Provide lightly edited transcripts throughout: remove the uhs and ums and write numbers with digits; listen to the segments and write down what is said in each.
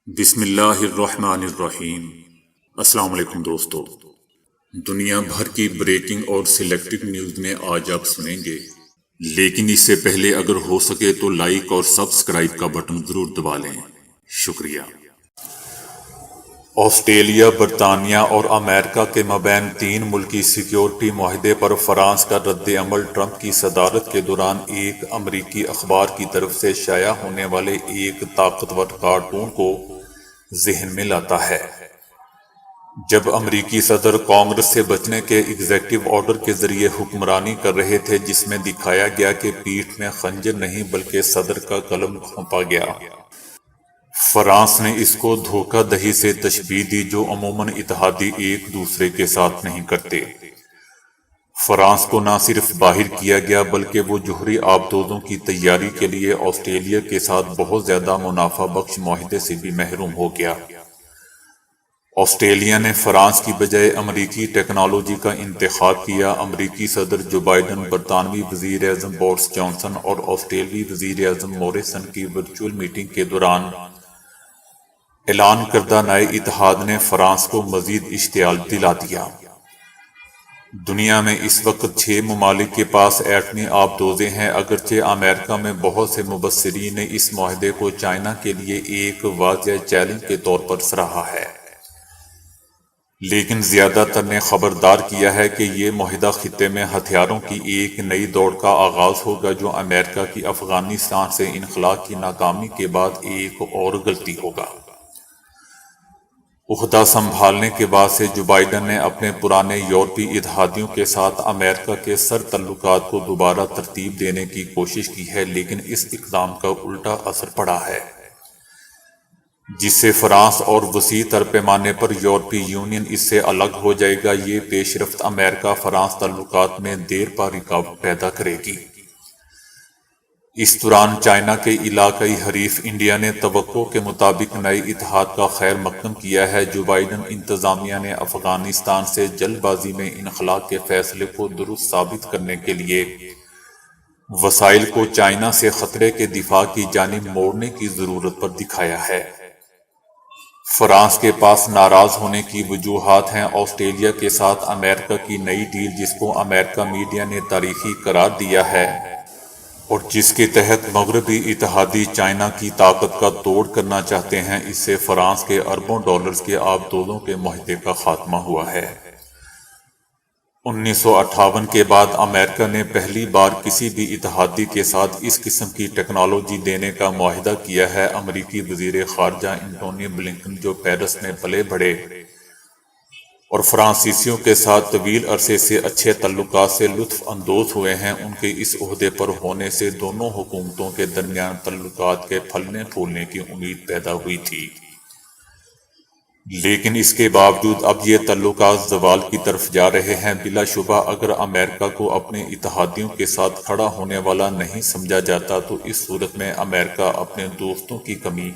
بسم اللہ الرحمن الرحیم۔ السلام علیکم دوستو، دنیا بھر کی بریکنگ اور سلیکٹڈ نیوز میں آج آپ سنیں گے، لیکن اس سے پہلے اگر ہو سکے تو لائک اور سبسکرائب کا بٹن ضرور دبا لیں۔ شکریہ۔ آسٹریلیا، برطانیہ اور امریکہ کے مابین 3 ملکی سیکیورٹی معاہدے پر فرانس کا رد عمل ٹرمپ کی صدارت کے دوران ایک امریکی اخبار کی طرف سے شائع ہونے والے ایک طاقتور کارٹون کو ذہن میں لاتا ہے۔ جب امریکی صدر کانگریس سے بچنے کے ایگزیکٹو آرڈر کے ذریعے حکمرانی کر رہے تھے، جس میں دکھایا گیا کہ پیٹھ میں خنجر نہیں بلکہ صدر کا قلم گھونپا گیا، فرانس نے اس کو دھوکہ دہی سے تشبیہ دی جو عموماً اتحادی ایک دوسرے کے ساتھ نہیں کرتے۔ فرانس کو نہ صرف باہر کیا گیا بلکہ وہ جوہری آبدوزوں کی تیاری کے لیے آسٹریلیا کے ساتھ بہت زیادہ منافع بخش معاہدے سے بھی محروم ہو گیا۔ آسٹریلیا نے فرانس کی بجائے امریکی ٹیکنالوجی کا انتخاب کیا۔ امریکی صدر جو بائیڈن، برطانوی وزیر اعظم بورس جانسن اور آسٹریلوی وزیر اعظم موریسن کی ورچوئل میٹنگ کے دوران اعلان کردہ نئے اتحاد نے فرانس کو مزید اشتعال دلا دیا۔ دنیا میں اس وقت 6 ممالک کے پاس ایٹمی آبدوزیں ہیں۔ اگرچہ امریکہ میں بہت سے مبصرین نے اس معاہدے کو چائنا کے لیے ایک واضح چیلنج کے طور پر سراہا ہے، لیکن زیادہ تر نے خبردار کیا ہے کہ یہ معاہدہ خطے میں ہتھیاروں کی ایک نئی دوڑ کا آغاز ہوگا جو امریکہ کی افغانستان سے انخلا کی ناکامی کے بعد ایک اور غلطی ہوگا۔ عہدہ سنبھالنے کے بعد سے جو بائیڈن نے اپنے پرانے یورپی اتحادیوں کے ساتھ امریکہ کے سر تعلقات کو دوبارہ ترتیب دینے کی کوشش کی ہے، لیکن اس اقدام کا الٹا اثر پڑا ہے، جس سے فرانس اور وسیع تر پیمانے پر یورپی یونین اس سے الگ ہو جائے گا۔ یہ پیش رفت امریکہ فرانس تعلقات میں دیر پا رکاوٹ پیدا کرے گی۔ اس دوران چائنا کے علاقائی حریف انڈیا نے توقع کے مطابق نئے اتحاد کا خیر مقدم کیا ہے۔ جو بائیڈن انتظامیہ نے افغانستان سے جلد بازی میں انخلا کے فیصلے کو درست ثابت کرنے کے لیے وسائل کو چائنا سے خطرے کے دفاع کی جانب موڑنے کی ضرورت پر دکھایا ہے۔ فرانس کے پاس ناراض ہونے کی وجوہات ہیں۔ آسٹریلیا کے ساتھ امریکہ کی نئی ڈیل، جس کو امریکہ میڈیا نے تاریخی قرار دیا ہے اور جس کے تحت مغربی اتحادی چائنا کی طاقت کا توڑ کرنا چاہتے ہیں، اس سے فرانس کے اربوں ڈالرز کے آبدوزوں کے معاہدے کا خاتمہ ہوا ہے۔ 1958 کے بعد امریکہ نے پہلی بار کسی بھی اتحادی کے ساتھ اس قسم کی ٹیکنالوجی دینے کا معاہدہ کیا ہے۔ امریکی وزیر خارجہ انٹونی بلنکن، جو پیرس میں پلے بڑھے اور فرانسیسیوں کے ساتھ طویل عرصے سے اچھے تعلقات سے لطف اندوز ہوئے ہیں، ان کے اس عہدے پر ہونے سے دونوں حکومتوں کے درمیان تعلقات کے پھلنے پھولنے کی امید پیدا ہوئی تھی، لیکن اس کے باوجود اب یہ تعلقات زوال کی طرف جا رہے ہیں۔ بلا شبہ اگر امریکہ کو اپنے اتحادیوں کے ساتھ کھڑا ہونے والا نہیں سمجھا جاتا تو اس صورت میں امریکہ اپنے دوستوں کی کمی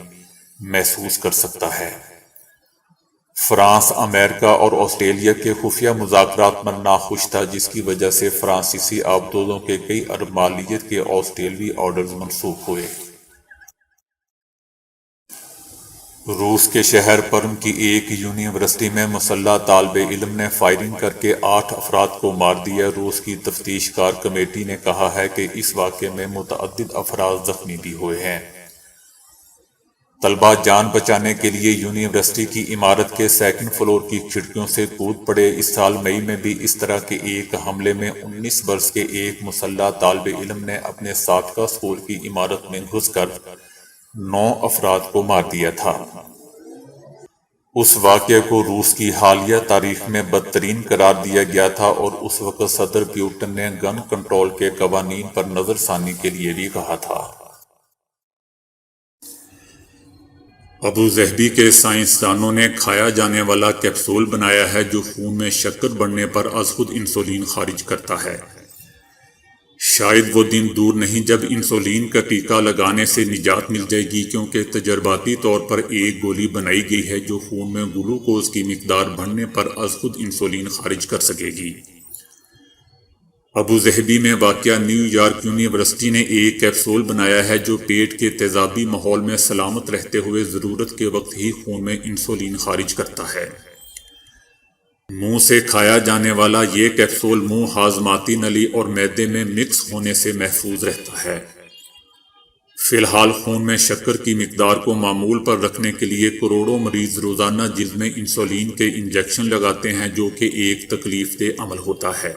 محسوس کر سکتا ہے۔ فرانس امریکہ اور آسٹریلیا کے خفیہ مذاکرات پر ناخوش تھا، جس کی وجہ سے فرانسیسی آبدوزوں کے کئی ارب مالیت کے آسٹریلوی آرڈرز منسوخ ہوئے۔ روس کے شہر پرم کی ایک یونیورسٹی میں مسلح طالب علم نے فائرنگ کر کے 8 افراد کو مار دیا۔ روس کی تفتیش کار کمیٹی نے کہا ہے کہ اس واقعے میں متعدد افراد زخمی بھی ہوئے ہیں۔ طلبہ جان بچانے کے لیے یونیورسٹی کی عمارت کے 2nd فلور کی کھڑکیوں سے کود پڑے۔ اس سال مئی میں بھی اس طرح کے ایک حملے میں 19 برس کے ایک مسلح طالب علم نے اپنے سابقہ اسکول کی عمارت میں گھس کر 9 افراد کو مار دیا تھا۔ اس واقعے کو روس کی حالیہ تاریخ میں بدترین قرار دیا گیا تھا اور اس وقت صدر پیوٹن نے گن کنٹرول کے قوانین پر نظر ثانی کے لیے بھی کہا تھا۔ ابوظہبی کے سائنسدانوں نے کھایا جانے والا کیپسول بنایا ہے جو خون میں شکر بڑھنے پر از خود انسولین خارج کرتا ہے۔ شاید وہ دن دور نہیں جب انسولین کا ٹیکہ لگانے سے نجات مل جائے گی، کیونکہ تجرباتی طور پر ایک گولی بنائی گئی ہے جو خون میں گلوکوز کی مقدار بڑھنے پر از خود انسولین خارج کر سکے گی۔ ابوظہبی میں واقع نیو یارک یونیورسٹی نے ایک کیپسول بنایا ہے جو پیٹ کے تیزابی ماحول میں سلامت رہتے ہوئے ضرورت کے وقت ہی خون میں انسولین خارج کرتا ہے۔ منہ سے کھایا جانے والا یہ کیپسول منہ، ہاضماتی نلی اور معدے میں مکس ہونے سے محفوظ رہتا ہے۔ فی الحال خون میں شکر کی مقدار کو معمول پر رکھنے کے لیے کروڑوں مریض روزانہ جلد میں انسولین کے انجیکشن لگاتے ہیں، جو کہ ایک تکلیف دہ عمل ہوتا ہے۔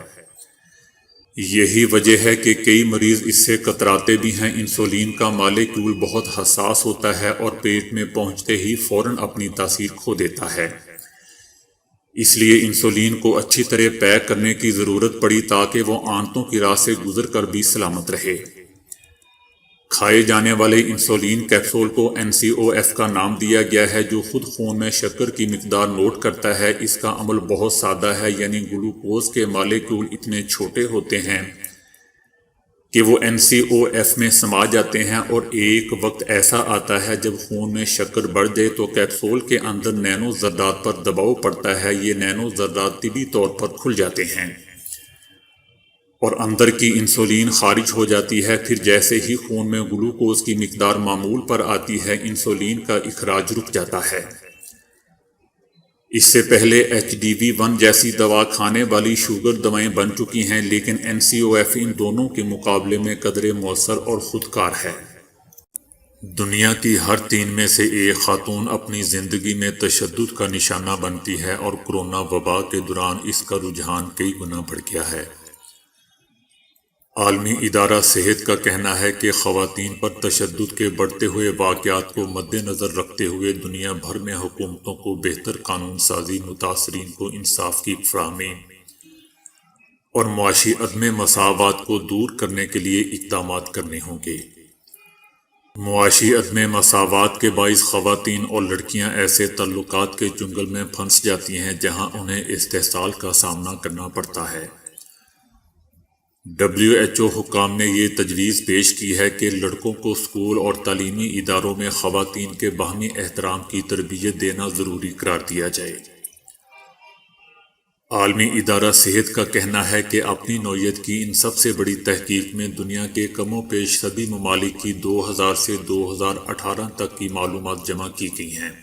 یہی وجہ ہے کہ کئی مریض اس سے کتراتے بھی ہیں۔ انسولین کا مالیکیول بہت حساس ہوتا ہے اور پیٹ میں پہنچتے ہی فوراً اپنی تاثیر کھو دیتا ہے۔ اس لیے انسولین کو اچھی طرح پیک کرنے کی ضرورت پڑی تاکہ وہ آنتوں کی راہ سے گزر کر بھی سلامت رہے۔ کھائے جانے والے انسولین کیپسول کو NCOF کا نام دیا گیا ہے، جو خود خون میں شکر کی مقدار نوٹ کرتا ہے۔ اس کا عمل بہت سادہ ہے، یعنی گلوکوز کے مالیکیول اتنے چھوٹے ہوتے ہیں کہ وہ NCOF میں سما جاتے ہیں، اور ایک وقت ایسا آتا ہے جب خون میں شکر بڑھ جائے تو کیپسول کے اندر نینو ذرات پر دباؤ پڑتا ہے۔ یہ نینو ذرات طبی طور پر کھل جاتے ہیں اور اندر کی انسولین خارج ہو جاتی ہے۔ پھر جیسے ہی خون میں گلوکوز کی مقدار معمول پر آتی ہے، انسولین کا اخراج رک جاتا ہے۔ اس سے پہلے HDV1 جیسی دوا کھانے والی شوگر دوائیں بن چکی ہیں، لیکن NCOF ان دونوں کے مقابلے میں قدرے مؤثر اور خودکار ہے۔ دنیا کی ہر 3 میں سے ایک خاتون اپنی زندگی میں تشدد کا نشانہ بنتی ہے، اور کورونا وبا کے دوران اس کا رجحان کئی گنا بڑھ گیا ہے۔ عالمی ادارہ صحت کا کہنا ہے کہ خواتین پر تشدد کے بڑھتے ہوئے واقعات کو مد نظر رکھتے ہوئے دنیا بھر میں حکومتوں کو بہتر قانون سازی، متاثرین کو انصاف کی فراہمی اور معاشی عدم مساوات کو دور کرنے کے لیے اقدامات کرنے ہوں گے۔ معاشی عدم مساوات کے باعث خواتین اور لڑکیاں ایسے تعلقات کے چنگل میں پھنس جاتی ہیں جہاں انہیں استحصال کا سامنا کرنا پڑتا ہے۔ WHO حکام نے یہ تجویز پیش کی ہے کہ لڑکوں کو اسکول اور تعلیمی اداروں میں خواتین کے باہمی احترام کی تربیت دینا ضروری قرار دیا جائے۔ عالمی ادارہ صحت کا کہنا ہے کہ اپنی نوعیت کی ان سب سے بڑی تحقیق میں دنیا کے کم و بیش سبھی ممالک کی 2000 سے 2018 تک کی معلومات جمع کی گئی ہیں۔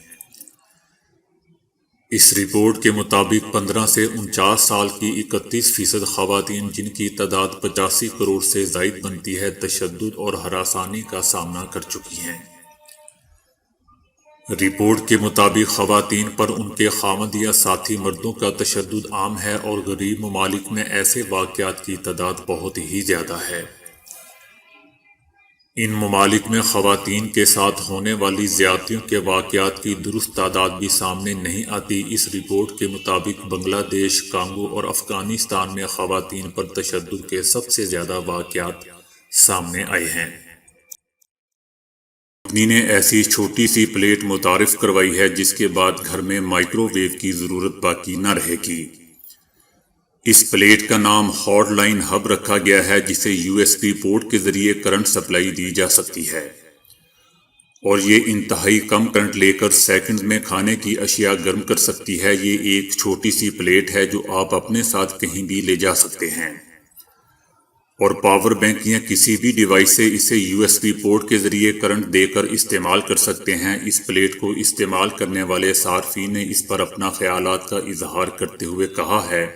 اس رپورٹ کے مطابق 15 سے 49 سال کی 31% خواتین، جن کی تعداد 85 کروڑ سے زائد بنتی ہے، تشدد اور ہراسانی کا سامنا کر چکی ہیں۔ رپورٹ کے مطابق خواتین پر ان کے خاوند یا ساتھی مردوں کا تشدد عام ہے، اور غریب ممالک میں ایسے واقعات کی تعداد بہت ہی زیادہ ہے۔ ان ممالک میں خواتین کے ساتھ ہونے والی زیادتیوں کے واقعات کی درست تعداد بھی سامنے نہیں آتی۔ اس رپورٹ کے مطابق بنگلہ دیش، کانگو اور افغانستان میں خواتین پر تشدد کے سب سے زیادہ واقعات سامنے آئے ہیں۔ کمپنی نے ایسی چھوٹی سی پلیٹ متعارف کروائی ہے جس کے بعد گھر میں مائکرو ویو کی ضرورت باقی نہ رہے گی۔ اس پلیٹ کا نام ہاٹ لائن ہب رکھا گیا ہے، جسے USB پورٹ کے ذریعے کرنٹ سپلائی دی جا سکتی ہے، اور یہ انتہائی کم کرنٹ لے کر سیکنڈز میں کھانے کی اشیاء گرم کر سکتی ہے۔ یہ ایک چھوٹی سی پلیٹ ہے جو آپ اپنے ساتھ کہیں بھی لے جا سکتے ہیں، اور پاور بینک یا کسی بھی ڈیوائس سے اسے USB پورٹ کے ذریعے کرنٹ دے کر استعمال کر سکتے ہیں۔ اس پلیٹ کو استعمال کرنے والے صارفین نے اس پر اپنا خیالات کا اظہار کرتے ہوئے کہا ہے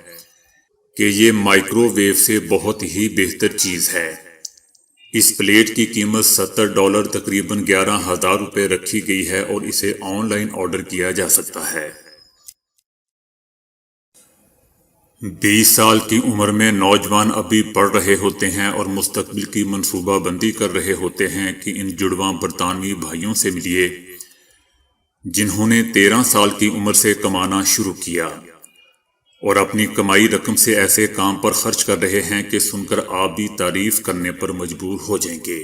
کہ یہ مائکرو ویو سے بہت ہی بہتر چیز ہے۔ اس پلیٹ کی قیمت $70 تقریباً 11,000 روپے رکھی گئی ہے، اور اسے آن لائن آرڈر کیا جا سکتا ہے۔ 20 سال کی عمر میں نوجوان ابھی پڑھ رہے ہوتے ہیں اور مستقبل کی منصوبہ بندی کر رہے ہوتے ہیں کہ ان جڑواں برطانوی بھائیوں سے ملیے جنہوں نے 13 سال کی عمر سے کمانا شروع کیا اور اپنی کمائی رقم سے ایسے کام پر خرچ کر رہے ہیں کہ سن کر آپ بھی تعریف کرنے پر مجبور ہو جائیں گے۔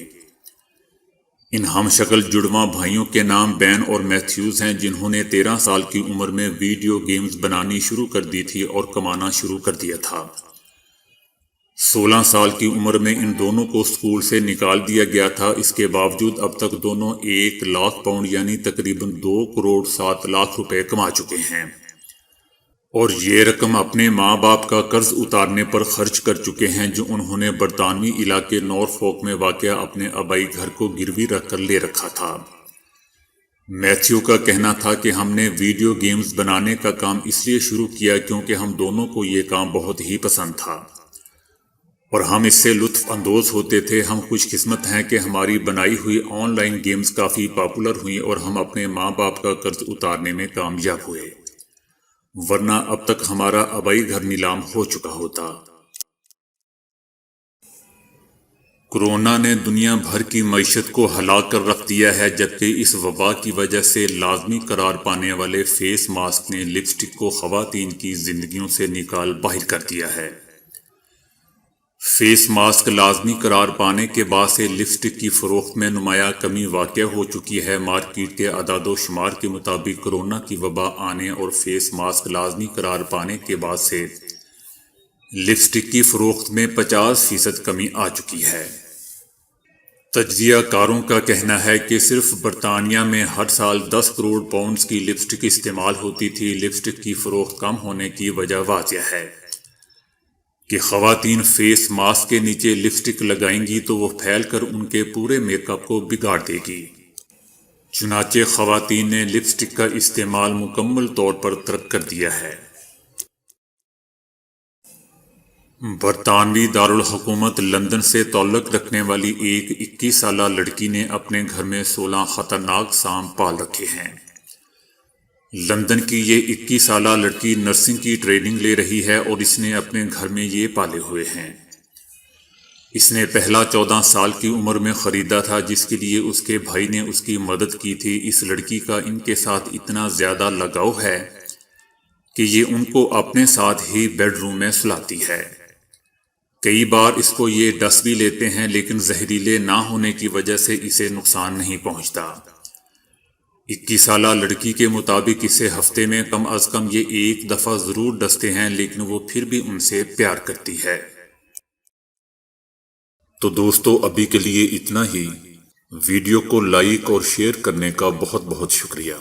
ان ہم شکل جڑواں بھائیوں کے نام بین اور میتھیوز ہیں، جنہوں نے 13 سال کی عمر میں ویڈیو گیمز بنانی شروع کر دی تھی اور کمانا شروع کر دیا تھا۔ 16 سال کی عمر میں ان دونوں کو اسکول سے نکال دیا گیا تھا۔ اس کے باوجود اب تک دونوں 1 لاکھ پاؤنڈ یعنی تقریباً 2 کروڑ 7 لاکھ روپے کما چکے ہیں، اور یہ رقم اپنے ماں باپ کا قرض اتارنے پر خرچ کر چکے ہیں جو انہوں نے برطانوی علاقے نورفولک میں واقع اپنے آبائی گھر کو گروی رکھ کر لے رکھا تھا۔ میتھیو کا کہنا تھا کہ ہم نے ویڈیو گیمز بنانے کا کام اس لیے شروع کیا کیونکہ ہم دونوں کو یہ کام بہت ہی پسند تھا اور ہم اس سے لطف اندوز ہوتے تھے۔ ہم خوش قسمت ہیں کہ ہماری بنائی ہوئی on line games coffee popular ہوئیں اور ہم اپنے ماں باپ کا قرض اتارنے میں کامیاب ہوئے، ورنہ اب تک ہمارا آبائی گھر نیلام ہو چکا ہوتا۔ کورونا نے دنیا بھر کی معیشت کو ہلا کر رکھ دیا ہے، جبکہ اس وبا کی وجہ سے لازمی قرار پانے والے فیس ماسک نے لپسٹک کو خواتین کی زندگیوں سے نکال باہر کر دیا ہے۔ فیس ماسک لازمی قرار پانے کے بعد سے لپسٹک کی فروخت میں نمایاں کمی واقع ہو چکی ہے۔ مارکیٹ کے اعداد و شمار کے مطابق کورونا کی وبا آنے اور فیس ماسک لازمی قرار پانے کے بعد سے لپسٹک کی فروخت میں 50% کمی آ چکی ہے۔ تجزیہ کاروں کا کہنا ہے کہ صرف برطانیہ میں ہر سال 10 کروڑ پاؤنڈز کی لپسٹک استعمال ہوتی تھی۔ لپسٹک کی فروخت کم ہونے کی وجہ واضح ہے کہ خواتین فیس ماسک کے نیچے لپسٹک لگائیں گی تو وہ پھیل کر ان کے پورے میک اپ کو بگاڑ دے گی۔ چنانچہ خواتین نے لپسٹک کا استعمال مکمل طور پر ترک کر دیا ہے۔ برطانوی دارالحکومت لندن سے تعلق رکھنے والی ایک 21 سالہ لڑکی نے اپنے گھر میں 16 خطرناک سانپ پال رکھے ہیں۔ لندن کی یہ 21 سالہ لڑکی نرسنگ کی ٹریننگ لے رہی ہے اور اس نے اپنے گھر میں یہ پالے ہوئے ہیں۔ اس نے پہلا 14 سال کی عمر میں خریدا تھا، جس کے لیے اس کے بھائی نے اس کی مدد کی تھی۔ اس لڑکی کا ان کے ساتھ اتنا زیادہ لگاؤ ہے کہ یہ ان کو اپنے ساتھ ہی بیڈ روم میں سلاتی ہے۔ کئی بار اس کو یہ ڈس بھی لیتے ہیں، لیکن زہریلے نہ ہونے کی وجہ سے اسے نقصان نہیں پہنچتا۔ 21 سالہ لڑکی کے مطابق اسے ہفتے میں کم از کم یہ ایک دفعہ ضرور ڈستے ہیں، لیکن وہ پھر بھی ان سے پیار کرتی ہے۔ تو دوستو، ابھی کے لیے اتنا ہی۔ ویڈیو کو لائک اور شیئر کرنے کا بہت بہت شکریہ۔